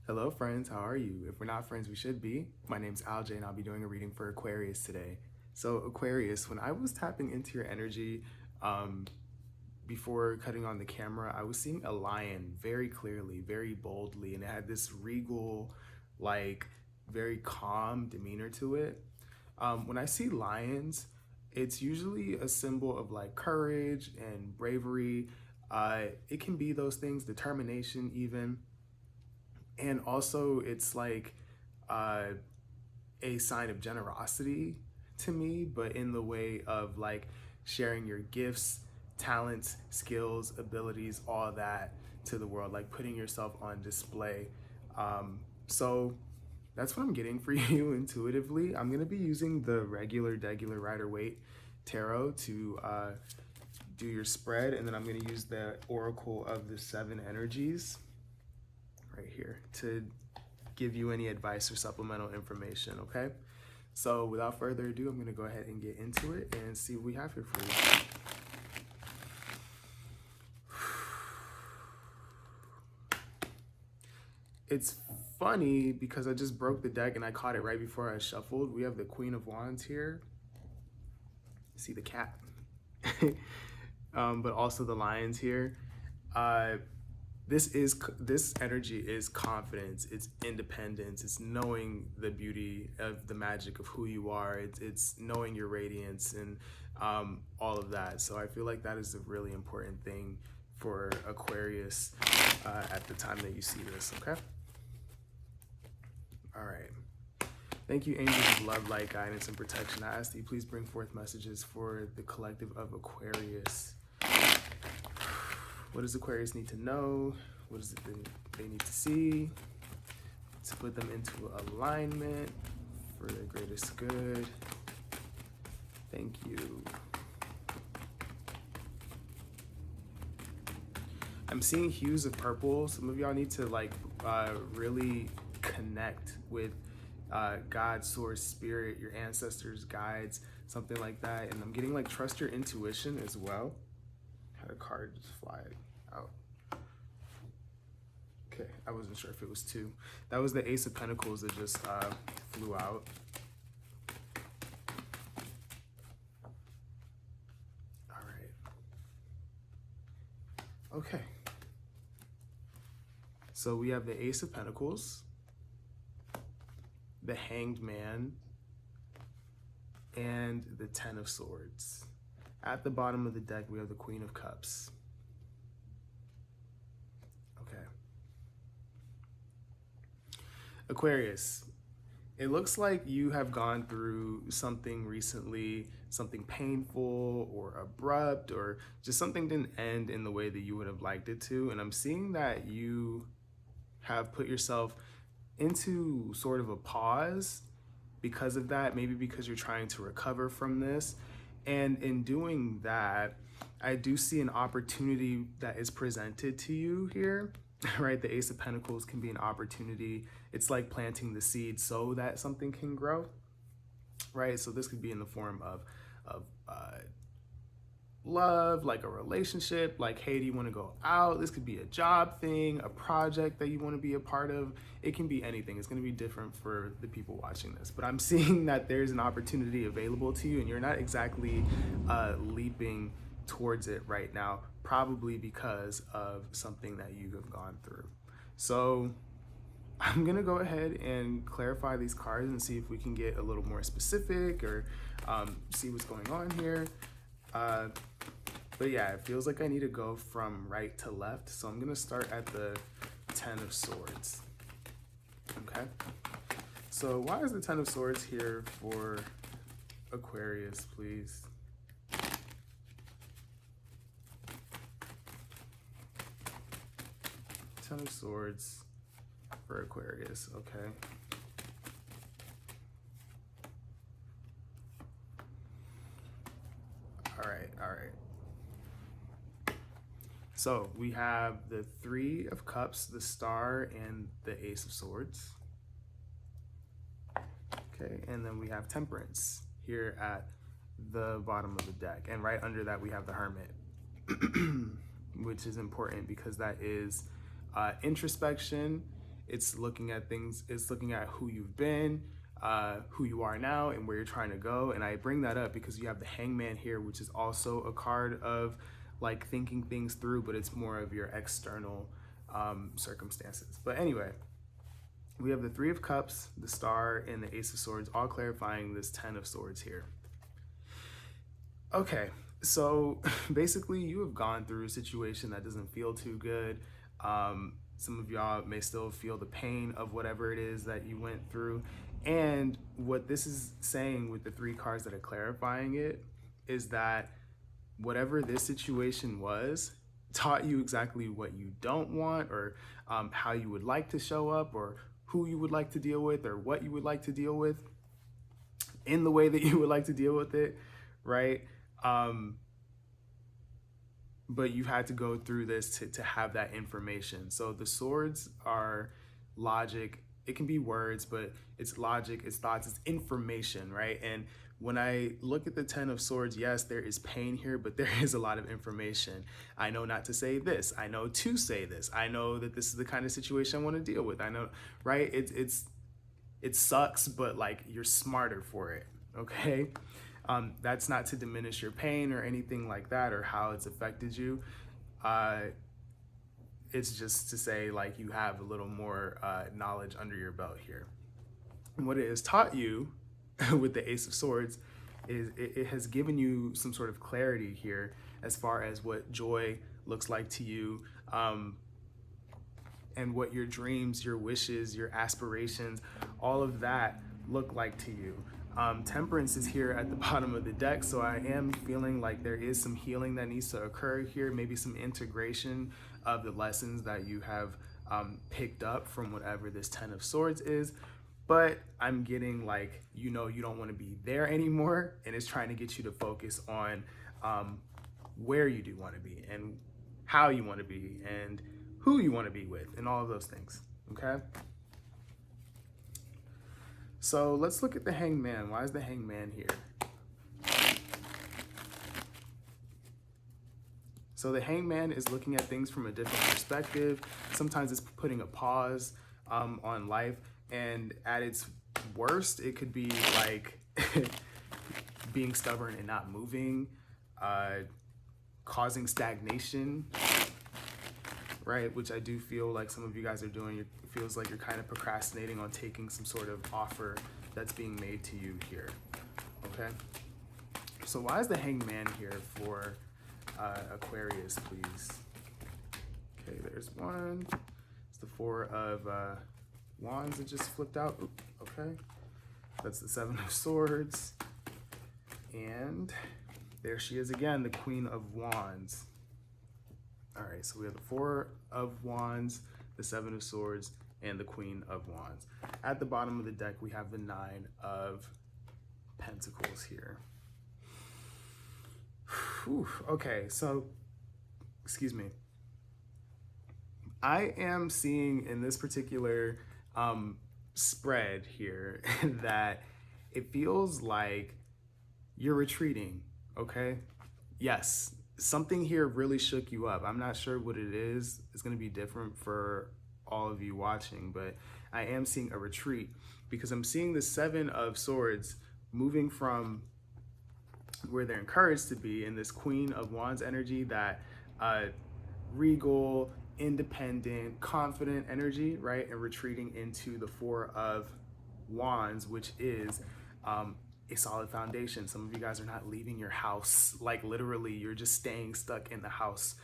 Hello friends, how are you? If we're not friends, we should be. My name's Alj and I'll be doing a reading for Aquarius today. So Aquarius, when I was tapping into your energy um, before cutting on the camera, I was seeing a lion very clearly, very boldly, and it had this regal, like very calm demeanor to it. When I see lions, it's usually a symbol of like courage and bravery. It can be those things, determination even, and also it's like uh, a sign of generosity to me, but in the way of like sharing your gifts, talents, skills, abilities, all that to the world, like putting yourself on display. So that's what I'm getting for you intuitively. I'm gonna be using the regular Rider Waite tarot to do your spread, and then I'm gonna use the Oracle of the Seven Energies right here to give you any advice or supplemental information, okay? So without further ado, I'm gonna go ahead and get into it and see what we have here for you. It's funny because I just broke the deck and I caught it right before I shuffled. We have the Queen of Wands here. See the cat. But also the lions here. Uh, this energy is confidence, it's independence, it's knowing the beauty of the magic of who you are, it's knowing your radiance and all of that. So I feel like that is a really important thing for Aquarius at the time that you see this. Okay, all right. Thank you, angels of love, light, guidance, and protection. I ask that you please bring forth messages for the collective of Aquarius. What does Aquarius need to know? What is it they need to see to put them into alignment for their greatest good? Thank you. I'm seeing hues of purple. Some of y'all need to like really connect with God, source, spirit, your ancestors, guides, something like that. And I'm getting like trust your intuition as well. Had a card just fly out. Okay, I wasn't sure if it was two. That was the Ace of Pentacles that just flew out. All right. Okay. So we have the Ace of Pentacles, the Hanged Man, and the Ten of Swords. At the bottom of the deck, we have the Queen of Cups. Okay. Aquarius, it looks like you have gone through something recently, something painful or abrupt, or just something didn't end in the way that you would have liked it to. And I'm seeing that you have put yourself into sort of a pause because of that, maybe because you're trying to recover from this. And in doing that, I do see an opportunity that is presented to you here, right? The Ace of Pentacles can be an opportunity. It's like planting the seed so that something can grow, right? So this could be in the form of love, like a relationship, like, hey, do you want to go out? This could be a job thing, a project that you want to be a part of. It can be anything. It's going to be different for the people watching this, but I'm seeing that there's an opportunity available to you and you're not exactly leaping towards it right now, probably because of something that you have gone through. So I'm gonna go ahead and clarify these cards and see if we can get a little more specific or see what's going on here. But yeah, it feels like I need to go from right to left. So I'm gonna start at the Ten of Swords. Okay. So why is the Ten of Swords here for Aquarius, please? Ten of Swords for Aquarius, okay. All right. So we have the Three of Cups, the Star, and the Ace of Swords. Okay, and then we have Temperance here at the bottom of the deck. And right under that we have the Hermit, which is important because that is introspection. It's looking at things, it's looking at who you've been, who you are now, and where you're trying to go. And I bring that up because you have the Hangman here, which is also a card of like thinking things through, but it's more of your external circumstances. But anyway, we have the Three of Cups, the Star, and the Ace of Swords, all clarifying this Ten of Swords here. Okay, so basically you have gone through a situation that doesn't feel too good. Some of y'all may still feel the pain of whatever it is that you went through. And what this is saying with the three cards that are clarifying it is that whatever this situation was taught you exactly what you don't want, or how you would like to show up, or who you would like to deal with, or what you would like to deal with in the way that you would like to deal with it, right? But you had to go through this to have that information. So the swords are logic. It can be words, but it's logic, it's thoughts, it's information, right? And when I look at the Ten of Swords, yes, there is pain here, but there is a lot of information. I know not to say this. I know to say this. I know that this is the kind of situation I want to deal with. I know, right? It sucks, but like you're smarter for it, okay? That's not to diminish your pain or anything like that, or how it's affected you. It's just to say like you have a little more knowledge under your belt here. And what it has taught you with the Ace of Swords is it has given you some sort of clarity here as far as what joy looks like to you, and what your dreams, your wishes, your aspirations, all of that look like to you. Temperance is here at the bottom of the deck, so I am feeling like there is some healing that needs to occur here, maybe some integration of the lessons that you have picked up from whatever this Ten of Swords is. But I'm getting like, you know, you don't want to be there anymore, and it's trying to get you to focus on where you do want to be, and how you want to be, and who you want to be with, and all of those things, okay? So let's look at the Hangman. Why is the Hangman here? So the Hangman is looking at things from a different perspective. Sometimes it's putting a pause on life, and at its worst, it could be like being stubborn and not moving, causing stagnation, right? Which I do feel like some of you guys are doing. It feels like you're kind of procrastinating on taking some sort of offer that's being made to you here, okay? So why is the Hangman here for Aquarius, please? Okay, there's one. It's the Four of Wands that just flipped out. Oop, okay, that's the Seven of Swords. And there she is again, the Queen of Wands. All right, so we have the Four of Wands, the Seven of Swords, and the Queen of Wands. At the bottom of the deck, we have the Nine of Pentacles here. Whew, okay, so, excuse me. I am seeing in this particular spread here that it feels like you're retreating, okay? Yes, something here really shook you up. I'm not sure what it is. It's going to be different for all of you watching, but I am seeing a retreat because I'm seeing the Seven of Swords moving from where they're encouraged to be in this Queen of Wands energy, that regal, independent, confident energy, right? And retreating into the Four of Wands, which is a solid foundation. Some of you guys are not leaving your house, like literally you're just staying stuck in the house.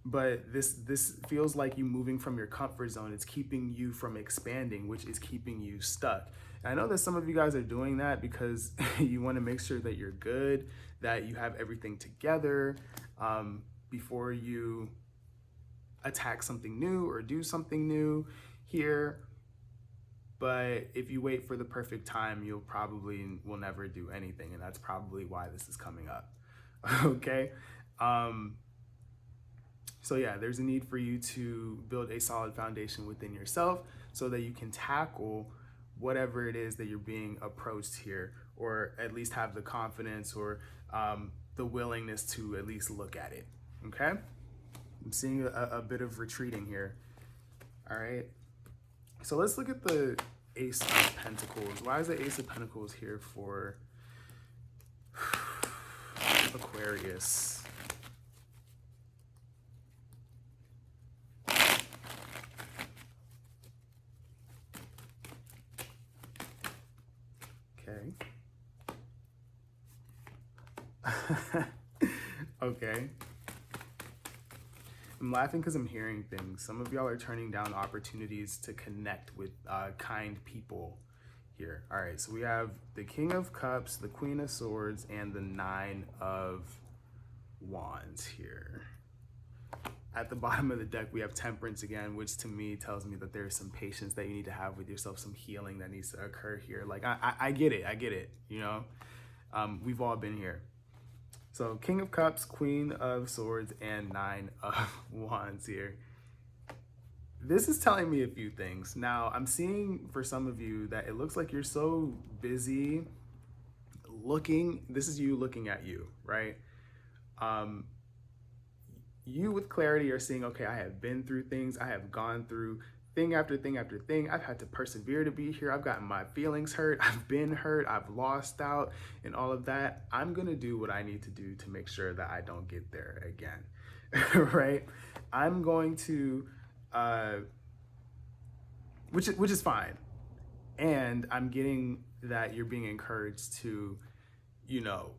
But this feels like you moving from your comfort zone. It's keeping you from expanding, which is keeping you stuck. And I know that some of you guys are doing that because you want to make sure that you're good, that you have everything together before you attack something new or do something new here. But if you wait for the perfect time, you'll probably will never do anything. And that's probably why this is coming up. Okay. So yeah, there's a need for you to build a solid foundation within yourself so that you can tackle whatever it is that you're being approached here, or at least have the confidence or the willingness to at least look at it, okay? I'm seeing a bit of retreating here. All right. So let's look at the Ace of Pentacles. Why is the Ace of Pentacles here for Aquarius? Okay. Okay. I'm laughing because I'm hearing things. Some of y'all are turning down opportunities to connect with kind people here. All right, so we have the King of Cups, the Queen of Swords, and the Nine of Wands here. At the bottom of the deck, we have Temperance again, which to me tells me that there's some patience that you need to have with yourself, some healing that needs to occur here. Like, I get it, you know? We've all been here. So King of Cups, Queen of Swords, and Nine of Wands here. This is telling me a few things. Now, I'm seeing for some of you that it looks like you're so busy looking. This is you looking at you, right? You with clarity are seeing, okay, I have been through things. I have gone through thing after thing after thing. I've had to persevere to be here. I've gotten my feelings hurt. I've been hurt. I've lost out and all of that. I'm going to do what I need to do to make sure that I don't get there again, right? I'm going to, which is fine. And I'm getting that you're being encouraged to, you know,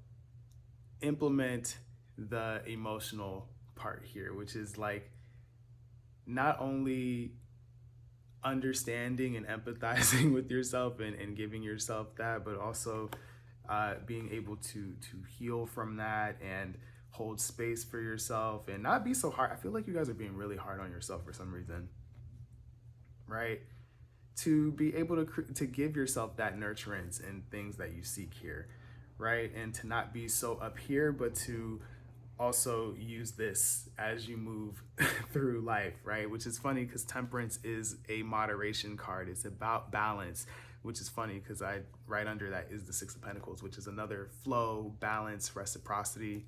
implement the emotional part here, which is like not only understanding and empathizing with yourself and giving yourself that, but also being able to heal from that and hold space for yourself and not be so hard. I feel like you guys are being really hard on yourself for some reason, right? To be able to give yourself that nurturance and things that you seek here, right? And to not be so up here, but to also use this as you move through life, right? Which is funny because Temperance is a moderation card. It's about balance, which is funny because right under that is the Six of Pentacles, which is another flow, balance, reciprocity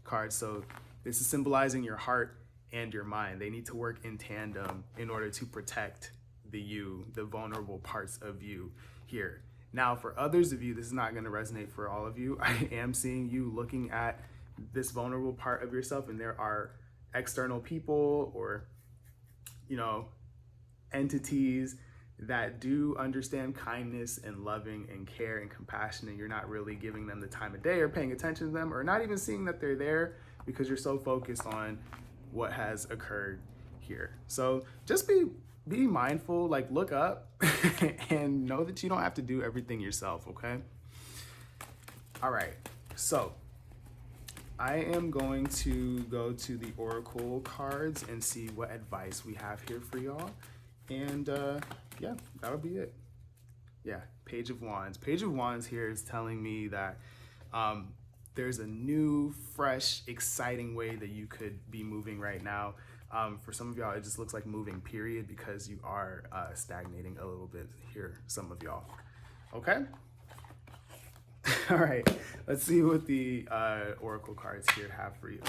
card. So this is symbolizing your heart and your mind. They need to work in tandem in order to protect the vulnerable parts of you here. Now, for others of you, this is not going to resonate for all of you. I am seeing you looking at this vulnerable part of yourself, and there are external people or, you know, entities that do understand kindness and loving and care and compassion, and you're not really giving them the time of day or paying attention to them or not even seeing that they're there because you're so focused on what has occurred here. So just be mindful, like look up and know that you don't have to do everything yourself, okay? All right, so I am going to go to the Oracle cards and see what advice we have here for y'all. And yeah, that'll be it. Yeah, Page of Wands. Page of Wands here is telling me that there's a new, fresh, exciting way that you could be moving right now. For some of y'all, it just looks like moving, period, because you are stagnating a little bit here, some of y'all. Okay? All right, let's see what the Oracle cards here have for you.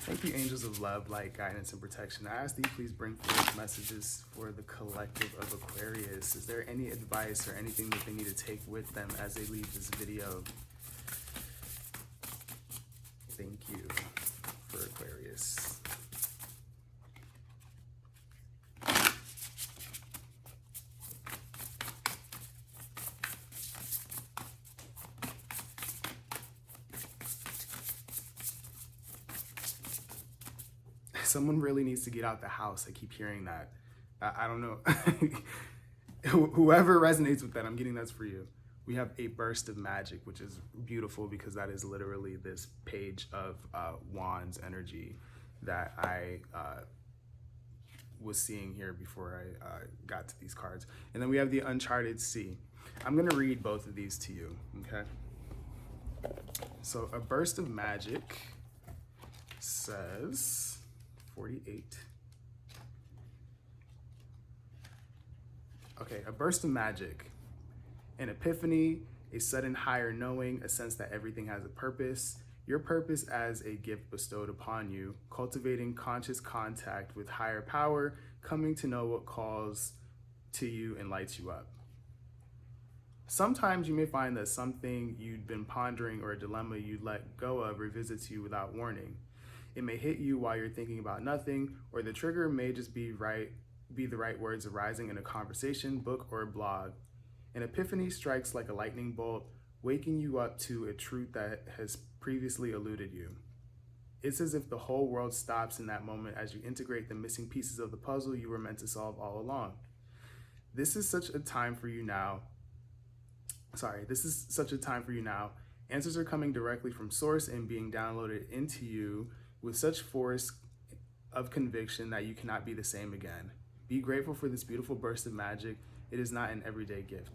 Thank you, angels of love, light, guidance, and protection. I ask that you please bring forth messages for the collective of Aquarius. Is there any advice or anything that they need to take with them as they leave this video? Thank you for Aquarius. Someone really needs to get out the house. I keep hearing that. I don't know. Whoever resonates with that, I'm getting that's for you. We have a burst of magic, which is beautiful because that is literally this page of wands energy that I was seeing here before I got to these cards. And then we have the uncharted sea. I'm gonna read both of these to you, okay? So a burst of magic says, 48. Okay, a burst of magic, an epiphany, a sudden higher knowing, a sense that everything has a purpose. Your purpose as a gift bestowed upon you, cultivating conscious contact with higher power, coming to know what calls to you and lights you up. Sometimes you may find that something you'd been pondering or a dilemma you'd let go of revisits you without warning. It may hit you while you're thinking about nothing, or the trigger may just be the right words arising in a conversation, book, or blog. An epiphany strikes like a lightning bolt, waking you up to a truth that has previously eluded you. It's as if the whole world stops in that moment as you integrate the missing pieces of the puzzle you were meant to solve all along. This is such a time for you now. Answers are coming directly from source and being downloaded into you with such force of conviction that you cannot be the same again. Be grateful for this beautiful burst of magic. It is not an everyday gift.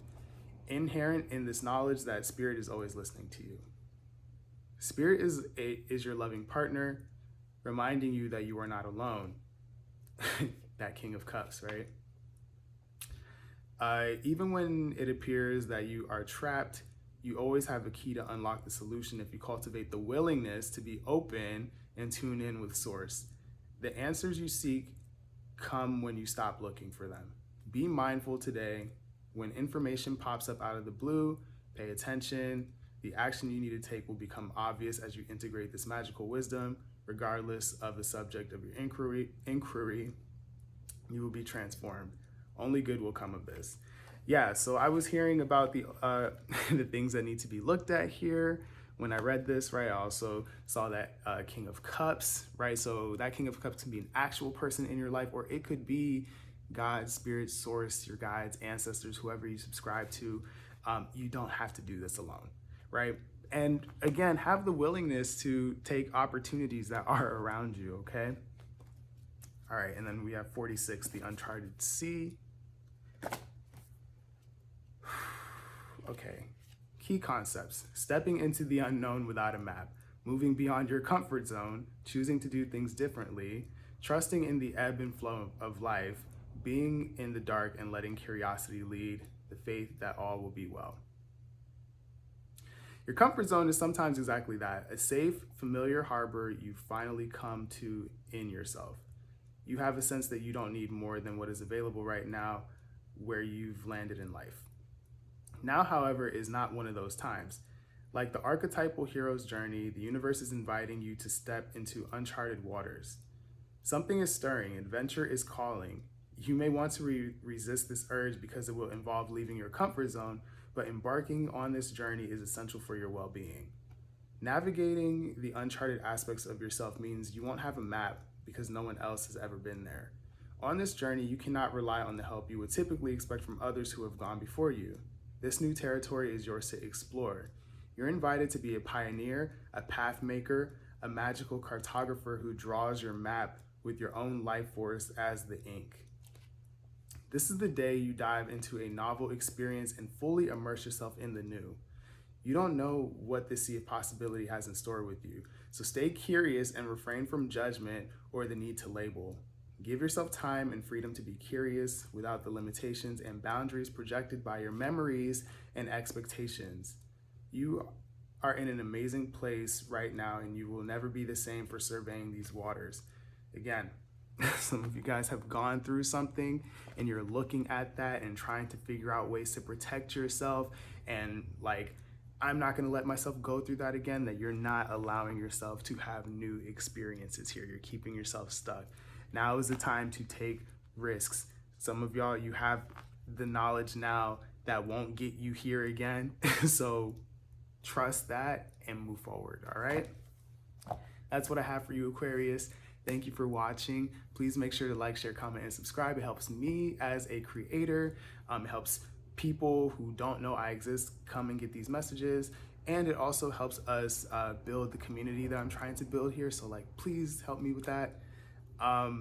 Inherent in this knowledge that Spirit is always listening to you. Spirit is your loving partner, reminding you that you are not alone. That King of Cups, right? Even when it appears that you are trapped, you always have a key to unlock the solution if you cultivate the willingness to be open and tune in with Source. The answers you seek come when you stop looking for them. Be mindful today. When information pops up out of the blue, pay attention. The action you need to take will become obvious as you integrate this magical wisdom. Regardless of the subject of your inquiry, you will be transformed. Only good will come of this. Yeah, so I was hearing about the the things that need to be looked at here. When I read this, right, I also saw that King of Cups, right? So that King of Cups can be an actual person in your life, or it could be God, Spirit, Source, your guides, ancestors, whoever you subscribe to. You don't have to do this alone, right? And again, have the willingness to take opportunities that are around you, okay? All right, and then we have 46, the uncharted sea. Okay, key concepts: stepping into the unknown without a map, moving beyond your comfort zone, choosing to do things differently, trusting in the ebb and flow of life, being in the dark and letting curiosity lead, the faith that all will be well. Your comfort zone is sometimes exactly that, a safe, familiar harbor you finally come to in yourself. You have a sense that you don't need more than what is available right now where you've landed in life. Now, however, is not one of those times. Like the archetypal hero's journey, the universe is inviting you to step into uncharted waters. Something is stirring, adventure is calling. You may want to resist this urge because it will involve leaving your comfort zone, but embarking on this journey is essential for your well-being. Navigating the uncharted aspects of yourself means you won't have a map because no one else has ever been there. On this journey, you cannot rely on the help you would typically expect from others who have gone before you. This new territory is yours to explore. You're invited to be a pioneer, a path maker, a magical cartographer who draws your map with your own life force as the ink. This is the day you dive into a novel experience and fully immerse yourself in the new. You don't know what this sea of possibility has in store with you, so stay curious and refrain from judgment or the need to label. Give yourself time and freedom to be curious without the limitations and boundaries projected by your memories and expectations. You are in an amazing place right now, and you will never be the same for surveying these waters. Again, some of you guys have gone through something and you're looking at that and trying to figure out ways to protect yourself and I'm not gonna let myself go through that again, that you're not allowing yourself to have new experiences here. You're keeping yourself stuck. Now is the time to take risks. Some of y'all, you have the knowledge now that won't get you here again. So trust that and move forward, all right? That's what I have for you, Aquarius. Thank you for watching. Please make sure to like, share, comment, and subscribe. It helps me as a creator. It helps people who don't know I exist come and get these messages. And it also helps us build the community that I'm trying to build here. So please help me with that.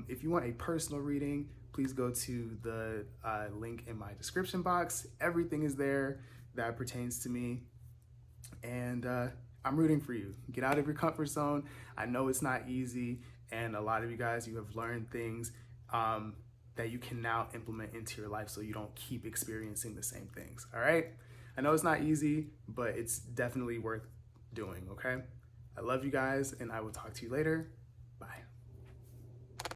If you want a personal reading, please go to the link in my description box. Everything is there that pertains to me. And I'm rooting for you. Get out of your comfort zone. I know it's not easy. And a lot of you guys, you have learned things that you can now implement into your life so you don't keep experiencing the same things, all right? I know it's not easy, but it's definitely worth doing, okay? I love you guys, and I will talk to you later. Bye.